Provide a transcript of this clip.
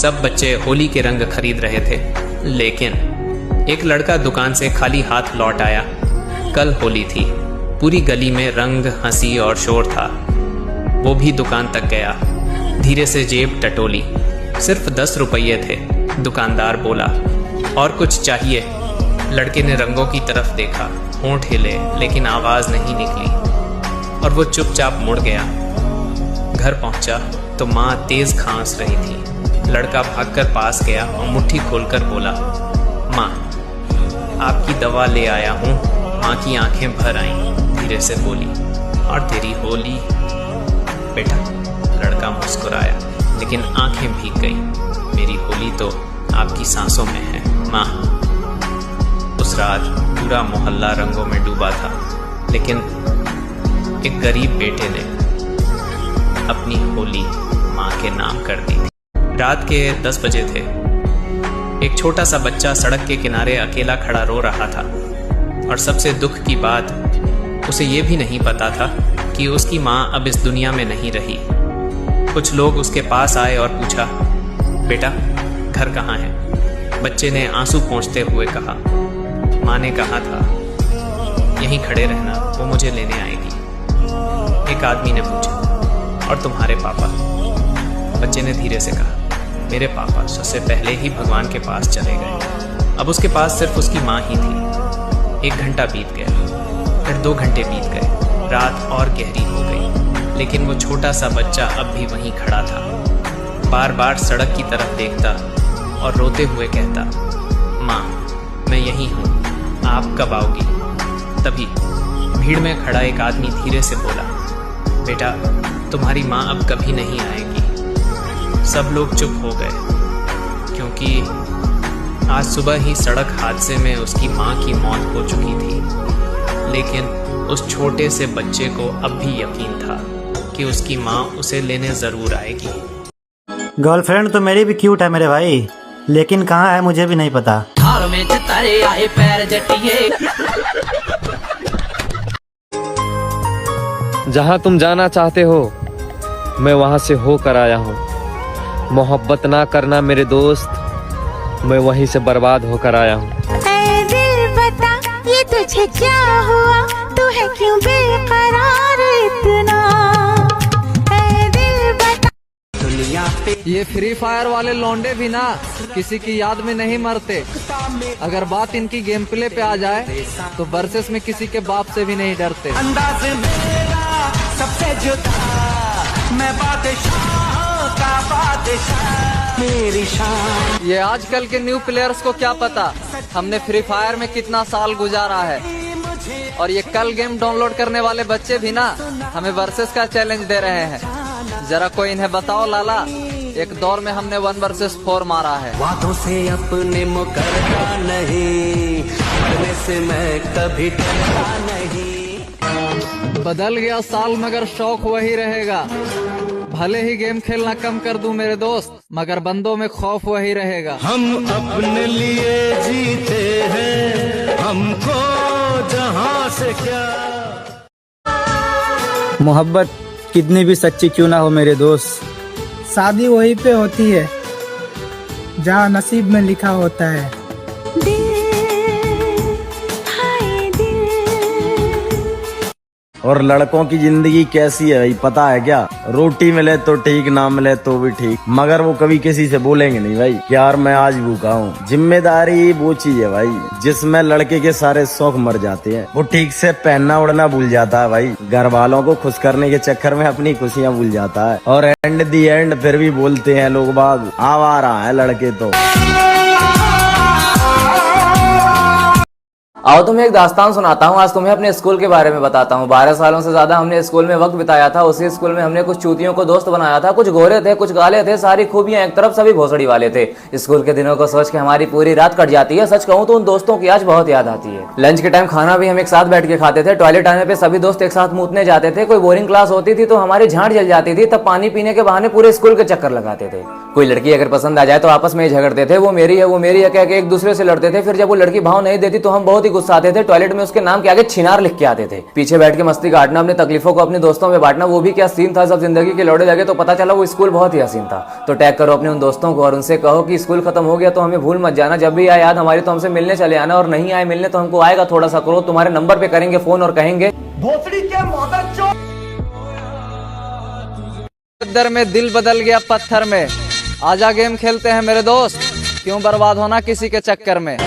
सब बच्चे होली के रंग खरीद रहे थे, लेकिन एक लड़का दुकान से खाली हाथ लौट आया। कल होली थी, पूरी गली में रंग, हंसी और शोर था। वो भी दुकान तक गया, धीरे से जेब टटोली। सिर्फ 10 रुपये थे। दुकानदार बोला, और कुछ चाहिए? लड़के ने रंगों की तरफ देखा, होंठ हिले, लेकिन आवाज़ नहीं निकली और वो चुपचाप मुड़ गया। घर पहुंचा तो माँ तेज खांस रही थी। लड़का भागकर पास गया और मुट्ठी खोलकर बोला, माँ, आपकी दवा ले आया हूँ। माँ की आंखें भर आईं, धीरे से बोली, और तेरी होली? बेटा, लड़का मुस्कुराया, लेकिन आंखें भीग गईं। मेरी होली तो आपकी सांसों में है माँ। उस रात पूरा मोहल्ला रंगों में डूबा था, लेकिन एक गरीब बेटे ने अपनी होली माँ के नाम कर दी थी। रात के 10 बजे थे। एक छोटा सा बच्चा सड़क के किनारे अकेला खड़ा रो रहा था, और सबसे दुख की बात, उसे ये भी नहीं पता था कि उसकी माँ अब इस दुनिया में नहीं रही। कुछ लोग उसके पास आए और पूछा, बेटा, घर कहाँ है? बच्चे ने आंसू पोंछते हुए कहा, माँ ने कहा था यहीं खड़े रहना, वो मुझे लेने आएगी। एक आदमी ने पूछा, और तुम्हारे पापा? बच्चे ने धीरे से कहा, मेरे पापा सबसे पहले ही भगवान के पास चले गए। अब उसके पास सिर्फ उसकी माँ ही थी। 1 घंटा बीत गया, फिर 2 घंटे बीत गए। रात और गहरी हो गई, लेकिन वो छोटा सा बच्चा अब भी वहीं खड़ा था। बार बार सड़क की तरफ देखता और रोते हुए कहता, माँ, मैं यहीं हूँ, आप कब आओगी? तभी भीड़ में खड़ा एक आदमी धीरे से बोला, बेटा, तुम्हारी माँ अब कभी नहीं आएगी। सब लोग चुप हो गए, क्योंकि आज सुबह ही सड़क हादसे में उसकी माँ की मौत हो चुकी थी। लेकिन उस छोटे से बच्चे को अब भी यकीन था कि उसकी माँ उसे लेने ज़रूर आएगी। गर्लफ्रेंड तो मेरी भी क्यूट है मेरे भाई, लेकिन कहाँ है मुझे भी नहीं पता। जहाँ तुम जाना चाहते हो मैं वहाँ से होकर आया हूँ। मोहब्बत ना करना मेरे दोस्त, मैं वहीं से बर्बाद होकर आया हूँ। ऐ दिल बता, ये तुझे क्या हुआ? तू है क्यों बेकरार इतना? ऐ दिल बता। ये फ्री फायर वाले लौंडे भी ना किसी की याद में नहीं मरते। अगर बात इनकी गेम प्ले पे आ जाए तो वर्सेस में किसी के बाप से भी नहीं डरते। अंदाज मेरा सबसे जुदा, मैं बादशाह का बादशाह, मेरी शान। ये आजकल के न्यू प्लेयर्स को क्या पता हमने फ्री फायर में कितना साल गुजारा है। और ये कल गेम डाउनलोड करने वाले बच्चे भी ना हमें वर्सेस का चैलेंज दे रहे हैं। जरा कोई इन्हें बताओ लाला, एक दौर में हमने 1 वर्सेस 4 मारा है। वादों से अपने मुकरता नहीं, मरने से मैं कभी डरता नहीं। बदल गया साल मगर शौक वही रहेगा। भले ही गेम खेलना कम कर दूं मेरे दोस्त, मगर बंदों में खौफ वही रहेगा। हम अपने लिए जीते हैं, हमको जहां से क्या। मोहब्बत कितनी भी सच्ची क्यों ना हो मेरे दोस्त, शादी वहीं पे होती है जहाँ नसीब में लिखा होता है। और लड़कों की जिंदगी कैसी है भाई पता है क्या? रोटी मिले तो ठीक, ना मिले तो भी ठीक, मगर वो कभी किसी से बोलेंगे नहीं भाई कि यार मैं आज भूखा हूँ। जिम्मेदारी वो चीज है भाई जिसमें लड़के के सारे शौक मर जाते हैं। वो ठीक से पहनना उड़ना भूल जाता है भाई, घर वालों को खुश करने के चक्कर में अपनी खुशियाँ भूल जाता है। और एंड दी एंड फिर भी बोलते हैं लोग बाग, आवारा है लड़के तो। आओ तुम्हें एक दास्तान सुनाता हूँ। आज तुम्हें अपने स्कूल के बारे में बताता हूँ। 12 सालों से ज्यादा हमने स्कूल में वक्त बिताया था। उसी स्कूल में हमने कुछ चूतियों को दोस्त बनाया था। कुछ गोरे थे, कुछ काले थे, सारी खूबियां एक तरफ, सभी भोसड़ी वाले थे। स्कूल के दिनों को सोच के हमारी पूरी रात कट जाती है। सच कहूँ तो उन दोस्तों की आज बहुत याद आती है। लंच के टाइम खाना भी हम एक साथ बैठ के खाते थे। टॉयलेट आने पे सभी दोस्त एक साथ मूतने जाते थे। कोई बोरिंग क्लास होती थी तो हमारी झांट जल जाती थी, तब पानी पीने के बहाने पूरे स्कूल के चक्कर लगाते थे। कोई लड़की अगर पसंद आ जाए तो आपस में झगड़ते थे, वो मेरी है वो मेरी है कह के एक दूसरे से लड़ते थे। फिर जब वो लड़की भाव नहीं देती तो हम बहुत ही गुस्सा आते थे, टॉयलेट में उसके नाम के आगे छिनार लिख के आते थे। पीछे बैठ के मस्ती काटना, अपनी तकलीफों को अपने दोस्तों में बांटना, वो भी क्या सीन था। सब जिंदगी के लौटे लगे तो पता चला वो स्कूल बहुत ही हसीन था। तो टैग करो अपने उन दोस्तों को और उनसे कहो कि स्कूल खत्म हो गया तो हमें भूल मत जाना, जब भी आए याद हमारी तो हमसे मिलने चले आना, और नहीं आए मिलने तो हमको आएगा थोड़ा सा करो, तुम्हारे नंबर पे करेंगे फोन और कहेंगे दर में दिल बदल गया पत्थर में, आजा गेम खेलते हैं मेरे दोस्त, क्यों बर्बाद होना किसी के चक्कर में।